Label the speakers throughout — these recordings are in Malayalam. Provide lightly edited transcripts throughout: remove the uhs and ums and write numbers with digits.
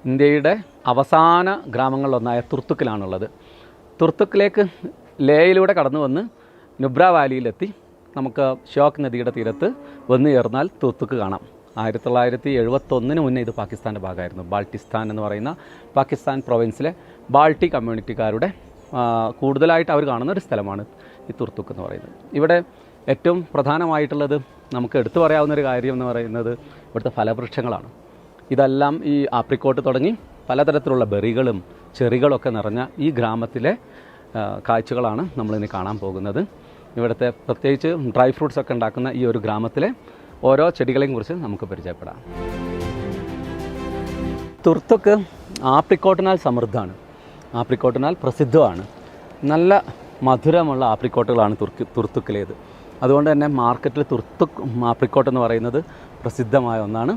Speaker 1: ഇന്ത്യയുടെ അവസാന ഗ്രാമങ്ങളിലൊന്നായ തുർത്തുക്കിലാണുള്ളത്. തുർത്തുക്കിലേക്ക് ലേയിലൂടെ കടന്നു വന്ന് നുബ്ര വാലിയിലെത്തി നമുക്ക് ഷ്യോക്ക് നദിയുടെ തീരത്ത് വന്നു ചേർന്നാൽ തുർത്തുക്ക് കാണാം. 1971 മുന്നേ ഇത് പാകിസ്ഥാൻ്റെ ഭാഗമായിരുന്നു. ബാൾട്ടിസ്ഥാൻ എന്ന് പറയുന്ന പാകിസ്ഥാൻ പ്രൊവിൻസിലെ ബാൾട്ടി കമ്മ്യൂണിറ്റിക്കാരുടെ കൂടുതലായിട്ട് അവർ കാണുന്ന ഒരു സ്ഥലമാണ് ഈ തുർത്തുക്ക് എന്ന് പറയുന്നത്. ഇവിടെ ഏറ്റവും പ്രധാനമായിട്ടുള്ളത് നമുക്ക് എടുത്തു പറയാവുന്നൊരു കാര്യം എന്ന് പറയുന്നത് ഇവിടുത്തെ ഫലവൃക്ഷങ്ങളാണ്. ഇതെല്ലാം ഈ ആപ്രിക്കോട്ട് തുടങ്ങി പലതരത്തിലുള്ള ബെറികളും ചെറികളൊക്കെ നിറഞ്ഞ ഈ ഗ്രാമത്തിലെ കാഴ്ചകളാണ് നമ്മളിനി കാണാൻ പോകുന്നത്. ഇവിടുത്തെ പ്രത്യേകിച്ച് ഡ്രൈ ഫ്രൂട്ട്സ് ഒക്കെ ഉണ്ടാക്കുന്ന ഈ ഒരു ഗ്രാമത്തിലെ ഓരോ ചെടികളെയും കുറിച്ച് നമുക്ക് പരിചയപ്പെടാം. തുർത്തുക്ക് ആപ്രിക്കോട്ടിനാൽ സമൃദ്ധമാണ്, ആപ്രിക്കോട്ടിനാൽ പ്രസിദ്ധമാണ്. നല്ല മധുരമുള്ള ആപ്രിക്കോട്ടുകളാണ് തുർത്തുക്കിലേത്. അതുകൊണ്ട് തന്നെ മാർക്കറ്റിൽ തുർത്തുക്ക് ആപ്രിക്കോട്ട് എന്ന് പറയുന്നത് പ്രസിദ്ധമായ ഒന്നാണ്.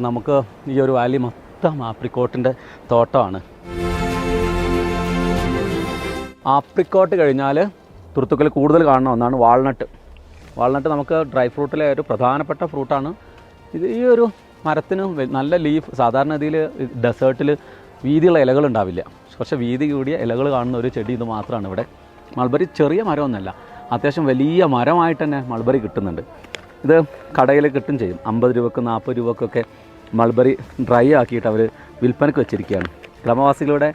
Speaker 1: നമുക്ക് ഈ ഒരു വാലി മൊത്തം ആപ്രിക്കോട്ടിൻ്റെ തോട്ടമാണ്. ആപ്രിക്കോട്ട് കഴിഞ്ഞാൽ തുർത്തുക്കിൽ കൂടുതൽ കാണുന്ന ഒന്നാണ് വാൾനട്ട്. വാൾനട്ട് നമുക്ക് ഡ്രൈ ഫ്രൂട്ടിലെ ഒരു പ്രധാനപ്പെട്ട ഫ്രൂട്ടാണ്. ഇത് ഈ ഒരു മരത്തിന് നല്ല ലീഫ്, സാധാരണ രീതിയിൽ ഡെസേർട്ടിൽ വീതിയുള്ള ഇലകൾ ഉണ്ടാവില്ല, പക്ഷേ വീതി കൂടിയ ഇലകൾ കാണുന്ന ഒരു ചെടി ഇത് മാത്രമാണ് ഇവിടെ. മൾബറി ചെറിയ മരമൊന്നുമല്ല, അത്യാവശ്യം വലിയ മരമായിട്ട് തന്നെ മൾബറി കിട്ടുന്നുണ്ട്. ഇത് കടയിൽ കിട്ടും ചെയ്യും. 50 രൂപക്ക് 40 രൂപക്കൊക്കെ മൾബറി ഡ്രൈ ആക്കിയിട്ട് അവർ വിൽപ്പനയ്ക്ക് വെച്ചിരിക്കുകയാണ്. ഗ്രാമവാസികളുടെ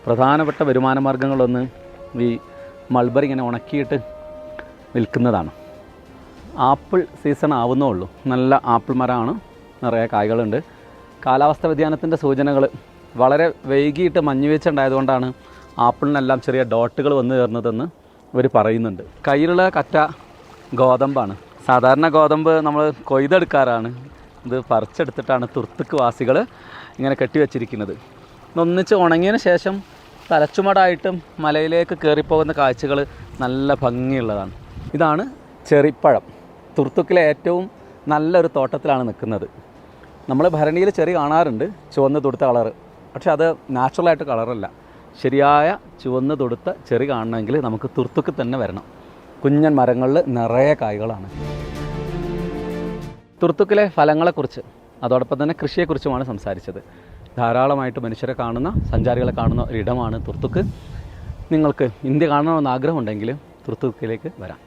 Speaker 1: പ്രധാനപ്പെട്ട വരുമാന മാർഗ്ഗങ്ങളൊന്ന് ഈ മൾബറി ഇങ്ങനെ ഉണക്കിയിട്ട് വിൽക്കുന്നതാണ്. ആപ്പിൾ സീസൺ ആവുന്നേ ഉള്ളൂ. നല്ല ആപ്പിൾ മരമാണ്, നിറയെ കായ്കളുണ്ട്. കാലാവസ്ഥ വ്യതിയാനത്തിൻ്റെ സൂചനകൾ വളരെ വൈകിട്ട് മഞ്ഞുവീഴ്ച ഉണ്ടായതുകൊണ്ടാണ് ആപ്പിളിനെല്ലാം ചെറിയ ഡോട്ടുകൾ വന്നു ചേർന്നതെന്ന് ഇവർ പറയുന്നുണ്ട്. കയ്യിലുള്ള കറ്റ ഗോതമ്പാണ്. സാധാരണ ഗോതമ്പ് നമ്മൾ കൊയ്തെടുക്കാറാണ്. ഇത് പറിച്ചെടുത്തിട്ടാണ് തുർത്തുക്ക് വാസികൾ ഇങ്ങനെ കെട്ടിവെച്ചിരിക്കുന്നത്. ഇതൊന്നിച്ച് ഉണങ്ങിയതിന് ശേഷം തലച്ചുമടായിട്ടും മലയിലേക്ക് കയറിപ്പോകുന്ന കാഴ്ചകൾ നല്ല ഭംഗിയുള്ളതാണ്. ഇതാണ് ചെറിപ്പഴം. തുർത്തുക്കിലെ ഏറ്റവും നല്ലൊരു തോട്ടത്തിലാണ് നിൽക്കുന്നത്. നമ്മൾ ഭരണിയിൽ ചെറി കാണാറുണ്ട്, ചുവന്ന് തൊടുത്ത കളറ്. പക്ഷെ അത് നാച്ചുറലായിട്ട് കളറല്ല. ശരിയായ ചുവന്ന് തൊടുത്ത ചെറി കാണണമെങ്കിൽ നമുക്ക് തുർത്തുക്ക് തന്നെ വരണം. കുഞ്ഞൻ മരങ്ങളിൽ നിറയെ കായ്കളാണ്. തുർത്തുക്കിലെ ഫലങ്ങളെക്കുറിച്ച് അതോടൊപ്പം തന്നെ കൃഷിയെക്കുറിച്ചുമാണ് സംസാരിച്ചത്. ധാരാളമായിട്ട് മനുഷ്യരെ കാണുന്ന, സഞ്ചാരികളെ കാണുന്ന ഒരിടമാണ് തുർത്തുക്ക്. നിങ്ങൾക്ക് ഇന്ത്യ കാണണമെന്ന് ആഗ്രഹമുണ്ടെങ്കിൽ തുർത്തുക്കിലേക്ക് വരാം.